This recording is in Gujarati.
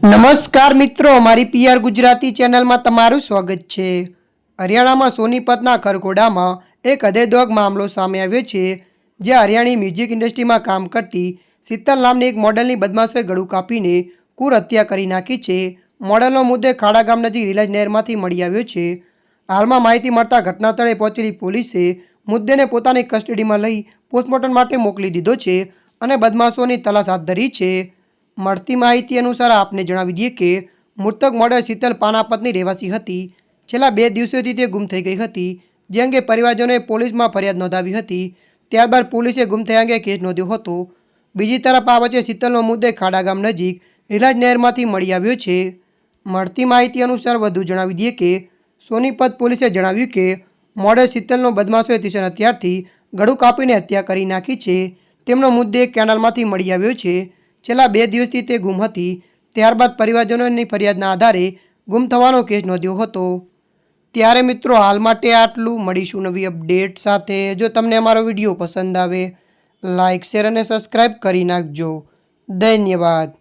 નમસ્કાર મિત્રો, મારી પીઆર ગુજરાતી ચેનલમાં તમારું સ્વાગત છે। હરિયાણામાં સોનીપતના ખરગોડામાં એક હૃદયદ્રાવક મામલો સામે આવ્યો છે, જ્યાં હરિયાણી મ્યુઝિક ઇન્ડસ્ટ્રીમાં કામ કરતી શીતલ નામની એક મોડલની બદમાશોએ ગળું કાપીને ક્રૂર હત્યા કરી નાખી છે। મોડલનો મૃતદેહ ખાડા ગામ નજીક રિલાયન્સ નહેરમાંથી મળી આવ્યો છે। હાલમાં માહિતી મળતા ઘટનાસ્થળે પહોંચેલી પોલીસે મૃતદેહને પોતાની કસ્ટડીમાં લઈ પોસ્ટમોર્ટમ માટે મોકલી દીધો છે અને બદમાશોની તલાશ હાથ ધરી છે। મળતી માહિતી અનુસાર આપને જણાવી દઈએ કે મૃતક મોડલ શીતલ પાનાપતની રહેવાસી હતી। છેલ્લા 2 દિવસોથી તે ગુમ થઈ ગઈ હતી, જે અંગે પરિવારજનોએ પોલીસમાં ફરિયાદ નોંધાવી હતી। ત્યારબાદ પોલીસે ગુમ થયા અંગે કેસ નોંધ્યો હતો। બીજી તરફ આ વચ્ચે શીતલનો મૃતદેહ ખાડા ગામ નજીક રિલાયન્સ નહેરમાંથી મળી આવ્યો છે। મળતી માહિતી અનુસાર વધુ જણાવી દઈએ કે સોનીપત પોલીસે જણાવ્યું કે મોડલ શીતલનો બદમાશોએ તીક્ષ્ણ હથિયારથી ગળું કાપીને હત્યા કરી નાખી છે। તેમનો મૃતદેહ કેનાલમાંથી મળી આવ્યો છે। છેલ્લા 2 દિવસથી તે ગુમ હતી। ત્યારબાદ પરિવારજનોની ફરિયાદના આધારે ગુમ થવાનો કેસ નોંધ્યો હતો। ત્યારે મિત્રો, હાલ માટે આટલું। મળીશું નવી અપડેટ સાથે। જો તમને અમારો વિડીયો પસંદ આવે, લાઇક, શેર અને સબસ્ક્રાઈબ કરી નાખજો। ધન્યવાદ।